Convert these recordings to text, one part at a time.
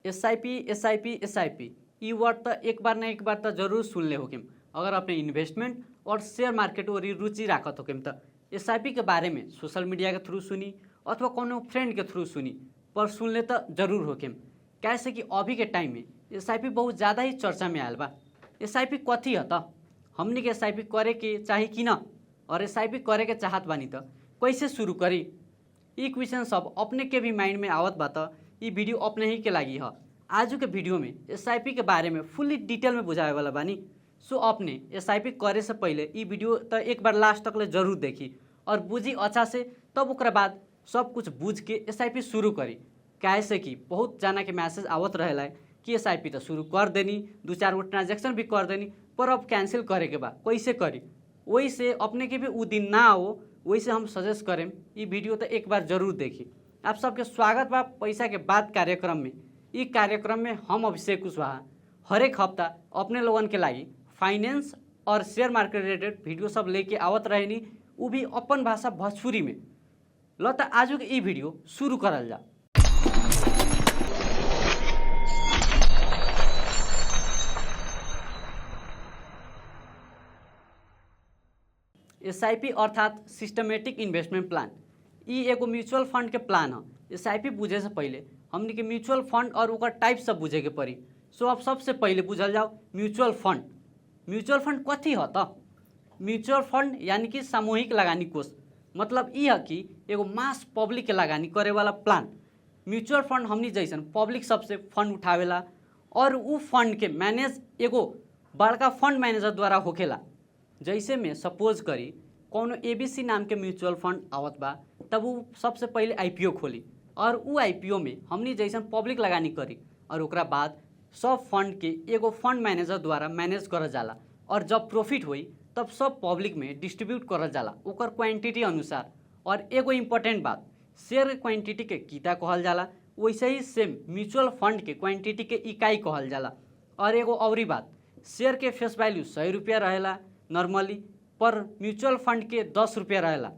SIP ये word तो एक बार ना एक बार तो जरूर सुन ले होकिम। अगर अपने इन्वेस्टमेंट और शेयर मार्केट और रुचि राखत होकिम तो एसआईपी के बारे में सोशल मीडिया के थ्रू सुनी अथवा कोनो फ्रेंड के थ्रू सुनी, पर सुन ले तो जरूर होकिम। कैसे कि अभी के टाइम में एसआईपी बहुत ज़्यादा ही चर्चा में आयल बा। एसआईपी कथी है तो हमनी के एसआईपी करे के चाही कि न, और एसआईपी करे के चाहत बानी तो कैसे शुरू करी, ये क्वेश्चन सब अपने के भी माइंड में आवत बा। तो ये वीडियो अपने ही के लागी है। आज के वीडियो में एसआईपी के बारे में फुल्ली डिटेल में बुझाए वाला बानी। सो अपने एसआईपी करे से पहले ये वीडियो तो एक बार लास्ट तक ले जरूर देखी और बुझी अच्छा से, तब ओकरा बाद सब कुछ बुझ के एसआईपी शुरू करी। कैसे कि बहुत जना के मैसेज आवत रहेला कि एसआईपी तो शुरू कर देनी, 2-4 गो ट्रांजेक्शन भी कर देनी, पर अब कैंसिल करे के बा कैसे करी। वही से अपने के भी वो दिन ना आओ, वही से हम सजेस्ट करें ये वीडियो तो एक बार जरूर देखी। आप सबके स्वागत बा पैसा के बाद कार्यक्रम में। ये कार्यक्रम में हम अभिषेक कुशवाहा हर एक हफ्ता अपने लोगन के लागी फाइनेंस और शेयर मार्केट रिलेटेड वीडियो सब लेके आवत रहेनी, वो भी अपन भाषा भोजपुरी में। लो तो आज के ये वीडियो शुरू करल जा। एसआईपी अर्थात सिस्टमेटिक इन्वेस्टमेंट प्लान, ये एगो म्यूचुअल फंड के प्लान है। एसआईपी बुझे से पहले हमने के म्यूचुअल फंड और ओकर टाइप सब बुझे के पड़ी। सो अब सबसे पहले बुझल जाओ म्यूचुअल फंड। म्यूचुअल फंड कथी है तो म्यूचुअल फंड यानी कि सामूहिक लगानी कोष, मतलब ये है कि एगो मास पब्लिक के लगानी करे वाला प्लान। म्यूचुअल फंड हमनी जैसन पब्लिक सबसे फंड उठावेला और वो फंड के मैनेज एगो बड़का फंड मैनेजर द्वारा होखेला। जैसे में सपोज करी कोनो एबीसी नाम के म्यूचुअल फंड आवत बा, तब वो सबसे पहले आईपीओ खोली और वो आईपीओ में हमनी जैसन पब्लिक लगानी करी और ओकरा बाद सब फंड के एगो फंड मैनेजर द्वारा मैनेज करल जाला और जब प्रॉफिट हुई तब सब पब्लिक में डिस्ट्रीब्यूट करल जाला ओकर क्वांटिटी अनुसार। और एगो इम्पोर्टेंट बात, शेयर के क्वांटिटी के कीता कहल जाला, वैसे ही सेम म्यूचुअल फंड के क्वांटिटी के इकाई कहल जाला। और एगो और बात, शेयर के फेस वैल्यू 100 रुपया रहेला नॉर्मली, पर म्यूचुअल फंड के 10 रुपया रहेला।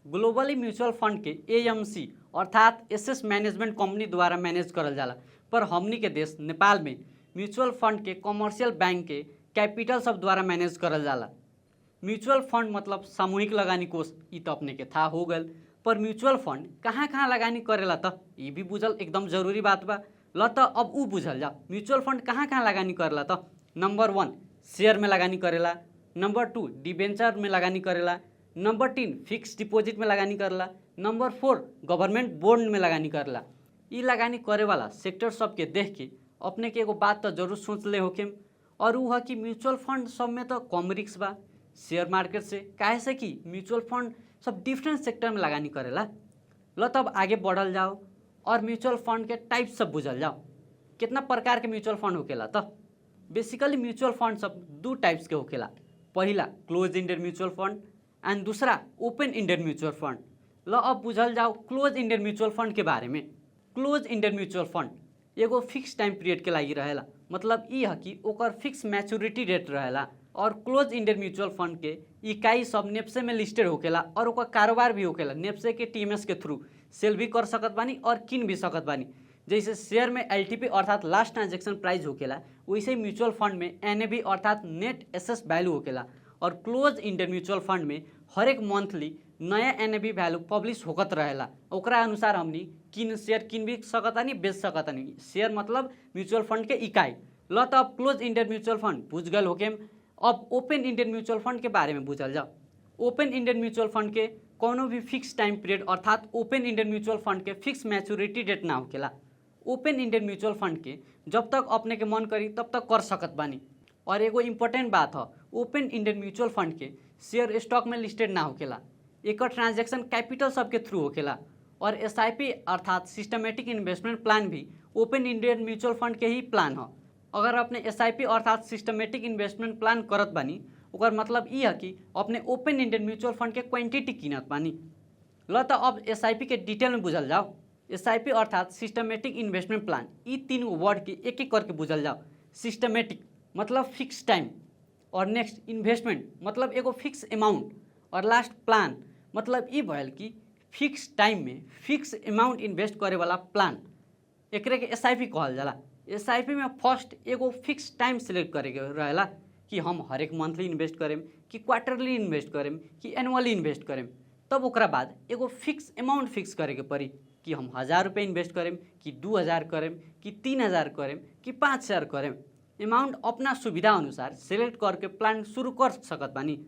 ग्लोबली म्यूचुअल फंड के एएमसी अर्थात एसेट मैनेजमेंट कंपनी द्वारा मैनेज करल जाला, पर हमनी के देश नेपाल में म्यूचुअल फंड के कमर्शियल बैंक के कैपिटल सब द्वारा मैनेज करल जाला। म्यूचुअल फंड मतलब सामूहिक लगानी कोष, ये तो अपने के था हो गल, पर म्यूचुअल फंड कहाँ कहाँ लगानी करेला तो ये भी बुझल एकदम जरूरी बात बा। ल तो अब वो बुझल जा म्यूचुअल फंड कहाँ कहाँ लगानी करेला तो नंबर 1 शेयर में लगानी करेला, नंबर 2 डिबेंचर में लगानी करेला, नंबर 3 फिक्स डिपॉजिट में लगानी करेला, नंबर 4 गवर्नमेंट बॉन्ड में लगानी करेला। ये लगानी करे वाला सेक्टर सबके देख के अपने के एगो बात तो जरूर सोच ले होकिम, और वो है कि म्यूचुअल फंड सब में तो कम रिस्क बा शेयर मार्केट से। काहे से कि म्यूचुअल फंड सब डिफरेंट सेक्टर में लगानी करेला। लो तब आगे बढ़ल जाओ और म्यूचुअल फंड के टाइप सब बुझल जाओ। कितना प्रकार के म्यूचुअल फंड होकेला तो बेसिकली म्यूचुअल फंड सब 2 टाइप्स के होकेला। पहला close ended mutual fund and दूसरा ओपन इंडेड म्यूचुअल फंड। लो अब बुझल जाओ क्लोज इंडेड म्यूचुअल फंड के बारे में। क्लोज इंडेड म्यूचुअल फंड एगो फिक्स टाइम पीरियड के लागी रहेला, मतलब ये है कि ओकर फिक्स मैच्योरिटी रेट रहेला। और क्लोज इंडेड म्यूचुअल फंड के इकाई सब नेप्से में लिस्टेड होकेला और ओकर कारोबार भी होकेला। नेप्से के टीएमएस के थ्रू सेल भी कर सकत बानी और किन भी सकत बानी। जैसे शेयर में एलटीपी अर्थात लास्ट ट्रांजेक्शन प्राइस होकेला, वैसे ही म्यूचुअल फंड में एनएबी अर्थात नेट एसेट वैल्यू होकेला। और क्लोज इंडेड म्यूचुअल फंड में हर एक मंथली नया एनएबी वैल्यू पब्लिश होकत रहेला, ओकरा अनुसार हमनी किन शेयर किन भी सकतानी बेच सकतानी। शेयर मतलब म्यूचुअल फंड के इकाई। ल तो अब क्लोज इंडेड म्यूचुअल फंड बुझ गल होके, अब ओपन इंडेड म्यूचुअल फंड के बारे में बुझल जाओ। ओपन इंडेड म्यूचुअल फंड के कोनो भी फिक्स टाइम पीरियड अर्थात ओपन इंडेड म्यूचुअल फंड के फिक्स मैच्योरिटी डेट ना होकेला। ओपन इंडेड म्यूचुअल फंड के जब तक अपने के मन करी तब तक कर सकत बानी। और एगो इम्पोर्टेंट बात है, ओपन इंडेड म्यूचुअल फंड के शेयर स्टॉक में लिस्टेड ना होकेला, एक ट्रांजेक्शन कैपिटल सब के थ्रू होकेला। और एसआईपी अर्थात सिस्टमेटिक इन्वेस्टमेंट प्लान भी ओपन इंडेड म्यूचुअल फंड के ही प्लान है। अगर अपने एसआईपी अर्थात सिस्टमेटिक इन्वेस्टमेंट प्लान करत बानी, ओकर मतलब ये है कि अपने ओपन इंडेड म्यूचुअल फंड के क्वांटिटी कीनत बानी। ल तो अब एसआईपी के डिटेल में बुझल जाओ। एसआईपी अर्थात सिस्टमेटिक इन्वेस्टमेंट प्लान, ये 3 वर्ड के एक एक करके बुझल जाओ। सिस्टमेटिक मतलब फिक्स टाइम, और नेक्स्ट इन्वेस्टमेंट मतलब एगो फिक्स अमाउंट, और लास्ट प्लान मतलब ये भल कि फिक्स टाइम में फिक्स अमाउंट इन्वेस्ट करे वाला प्लान। एकरे के SIP कहल जाला। SIP में फर्स्ट एगो फिक्स टाइम सिलेक्ट करे के रहेला कि हम हर एक मंथली इन्वेस्ट करेम कि क्वार्टरली इन्वेस्ट करेम कि एनुअली इन्वेस्ट करेम। तब ओकरा बाद एगो फिक्स अमाउंट फिक्स करे के पड़ी कि हम 1000 रुपये इन्वेस्ट करेम कि 2000 करेम कि 3000 करेम कि 5000 करेम। अमाउंट अपना सुविधा अनुसार सिलेक्ट करके प्लान शुरू कर सकत बानी।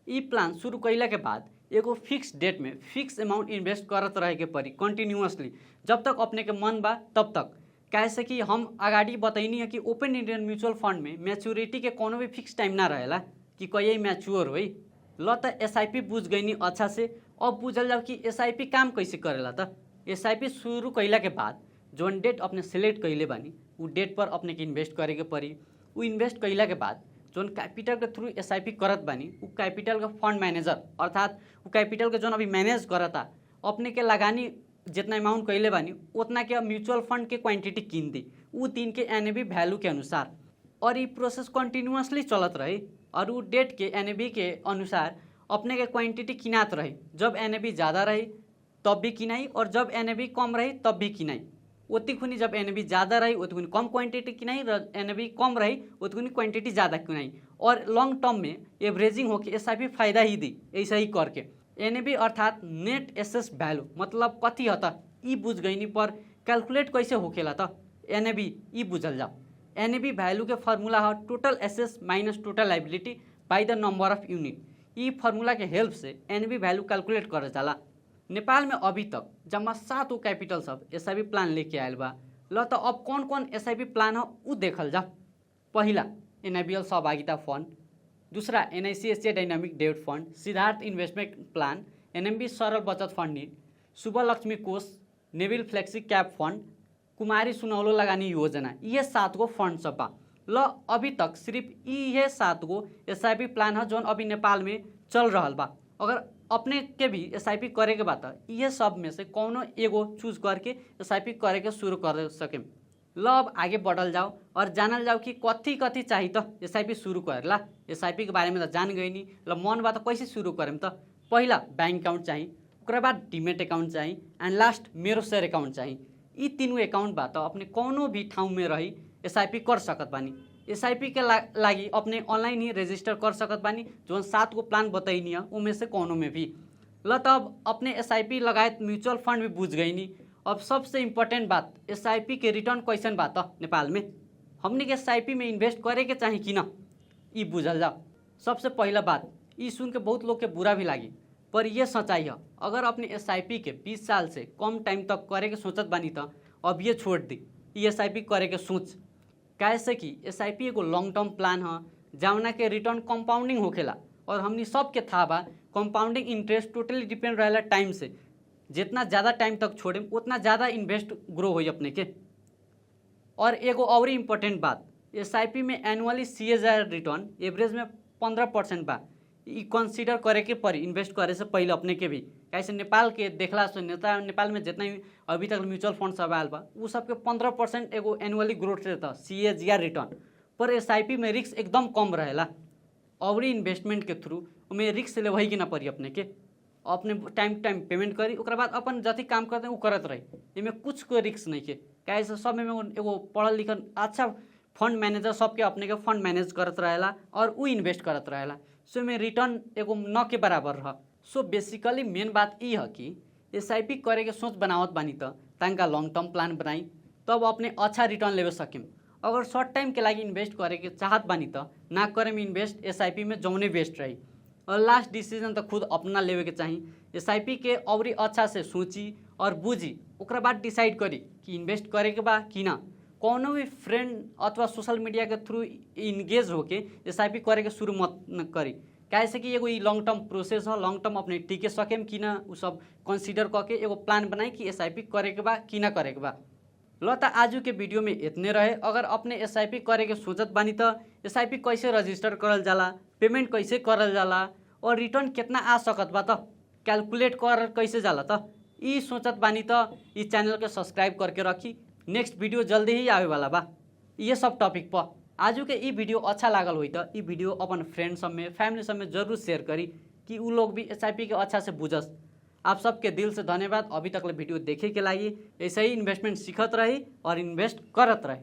ई प्लान शुरू कैला के बाद एगो फिक्स डेट में फिक्स अमाउंट इन्वेस्ट करत रहे के पड़ी कंटिन्यूअसली, जब तक अपने के मन बा तब तक। कैसे कि हम अगाड़ी बतैनी है कि ओपन इंडियन म्यूचुअल फंड में मैच्योरिटी के कोनो भी फिक्स टाइम ना रहेला कि कहिए मैच्योर होई। ल त SIP बुझ गईनी अच्छा से। अब बुझल जाओ कि SIP काम कैसे करेला। त SIP शुरू कैला के बाद जोन डेट अपने सिलेक्ट कैले बानी उ डेट पर अपने के इन्वेस्ट करे के पड़ी। उ इन्वेस्ट कैला के बाद जोन कैपिटल के थ्रू SIP करत बानी उ कैपिटल का फंड मैनेजर अर्थात उ कैपिटल के जोन अभी मैनेज करता अपने के लगानी जितना अमाउंट कैले बानी उतना के म्यूचुअल फंड के क्वांटिटी किन दी उ दिन के NAV वैल्यू के अनुसार। और ये प्रोसेस कंटिन्यूअसली चलत रही और उ डेट के NAV के अनुसार अपने के क्वांटिटी किनात रही। जब NAV ज़्यादा रही तब भी किनाई और जब NAV कम रही तब भी किनाई। उतनी खुनी जब NAV ज़्यादा रही उतनी कम क्वांटिटी किनाई, NAV कम रही उतनी क्वांटिटी ज़्यादा किनाई। और लॉन्ग टर्म में एवरेजिंग होकर SIP फायदा ही दी ऐसा ही करके। NAV अर्थात नेट एसेस वैल्यू मतलब कथी है त ई बुझ गईनी पर कैलकुलेट कैसे होखेला त NAV ई बुझल जाओ। NAV वैल्यू के फार्मूला है टोटल एसेस minus total liability by the number of unit. ई फार्मूला के हेल्प से NAV वैल्यू कैलकुलेट कर जाला। नेपाल में अभी तक जमा 7 गो कैपिटल सब SIP प्लान लेके आयल बा। ल त अब कौन कौन SIP प्लान है उ देखल जा। पहला NIBL सहभागिता फंड, दूसरा NIC एशिया डायनामिक डेब्ट fund, Siddharth investment plan, NMB सरल बचत फंड नीड, सुबह लक्ष्मी कोष, नेविल फ्लेक्सी कैप फंड, कुमारी सुनौलो लगानी योजना। ये 7 गो फंड सब बा। ल अभी तक सिर्फ ये 7 गो SIP प्लान है जोन अभी नेपाल में चल रहा बा। अगर अपने के भी SIP करे के बात ये सब में से कौनो एगो चूज करके SIP करे के शुरू कर सके। ल अब आगे बढ़ल जाओ और जानल जाओ कि कथी कथी चाहिए तो SIP शुरू करेला। SIP के बारे में तो जान गई नी। ल मन बा तो कैसे शुरू करें तो पहला बैंक अकाउंट चाहिए, ओकरा बाद डीमेट अकाउंट चाहिए एंड लास्ट मेरो शेयर अकाउंट चाहिए। ये तीनों अकाउंट बा तो अपने कोनो भी ठाउँ में रही SIP कर सकत बानी। SIP के लागी अपने ऑनलाइन ही रजिस्टर कर सकत बानी जो 7 गो प्लान बताइनी है उनमें से कोनो में भी। ल तब अपने SIP लगायत म्यूचुअल फंड भी बुझ गई नी। अब सबसे इम्पोर्टेंट बात SIP के रिटर्न क्वेश्चन बात नेपाल में हमने के SIP में इन्वेस्ट करे के चाही कि ना ई बुझल जाओ। सबसे पहला बात ई सुन के बहुत लोग के बुरा भी लागी पर यह सच्चाई है। अगर अपने SIP के 20 साल से कम टाइम तक करे के सोचत बानी तो अब ये छोड़ दी ये SIP करे के सोच। कैसे कि SIP एगो लॉन्ग टर्म प्लान है जौना के रिटर्न कंपाउंडिंग होखेला और हमनी सबके था बा कंपाउंडिंग इंटरेस्ट टोटली डिपेंड रहेला टाइम से। जितना ज़्यादा टाइम तक छोड़े उतना ज़्यादा इन्वेस्ट ग्रो होई अपने के। और एगो और इम्पोर्टेंट बात SIP में एनुअली CAGR रिटर्न एवरेज में 15% बा। ई कंसीडर करे के पड़ी इन्वेस्ट करे से पहले अपने के भी। कैसे नेपाल के देखला से नेपाल में जितना भी अभी तक म्यूचुअल फंड सब आयल बा उ सबके 15% एगो एनुअली ग्रोथ रहता CAGR रिटर्न। पर SIP में रिस्क एकदम कम रहेला और इन्वेस्टमेंट के थ्रू उमें रिस्क ले वही कि ना पड़ी अपने के। अपने टाइम टाइम पेमेंट करी ओकरा बाद अपन जति काम करते वो करत रही। इनमें कुछ कोई रिस्क नहीं के। कैसे सब में एगो पढ़ल लिखल अच्छा फंड मैनेजर सबके अपने के फंड मैनेज करत रहेला और वो इन्वेस्ट करत रहेला। सो में रिटर्न एगो न के बराबर रह। सो बेसिकली मेन बात ये है कि SIP करे के सोच बनावत बानी तो तंका लॉन्ग टर्म प्लान बनाई तब अपने अच्छा रिटर्न लेवे सकें। अगर शॉर्ट टाइम के लागी इन्वेस्ट करे के चाहत बानी तो ना करे में इन्वेस्ट SIP में जौने बेस्ट रही और लास्ट डिसीजन तो खुद अपना लेवे के चाहिए। SIP के और अच्छा से सोची और बुझी ओकरा बाद डिसाइड करी कि इन्वेस्ट करे के बा कि ना। कोनो भी फ्रेंड अथवा सोशल मीडिया के थ्रू इंगेज होके SIP करे के शुरू मत न करी। कैसे कि एगो लॉन्ग टर्म प्रोसेस है, लॉन्ग टर्म अपने टिके सकेम कि ना उ सब कंसीडर करके एगो प्लान बनाई कि SIP करे के बा कि ना करे के बा। ल त आज के वीडियो में इतने रहे। अगर अपने SIP करे के सोचत बानी तो SIP कैसे रजिस्टर करल जाला, पेमेंट कैसे करल जाला और रिटर्न कितना आ सकत बा तो कैलकुलेट कर कैसे जाला तो ई सोचत बानी तो इस चैनल के सब्सक्राइब करके रखी। नेक्स्ट वीडियो जल्दी ही आवे वाला बा ये सब टॉपिक पर। आज के ई वीडियो अच्छा लागल हुई तो ई वीडियो अपन फ्रेंड सब में फैमिली सब में जरूर शेयर करी कि उ लोग भी SIP के अच्छा से बुझस। आप सबके दिल से धन्यवाद अभी तक ले वीडियो देखे के लागि। ऐसे ही इन्वेस्टमेंट सीखत रही और इन्वेस्ट करत रही।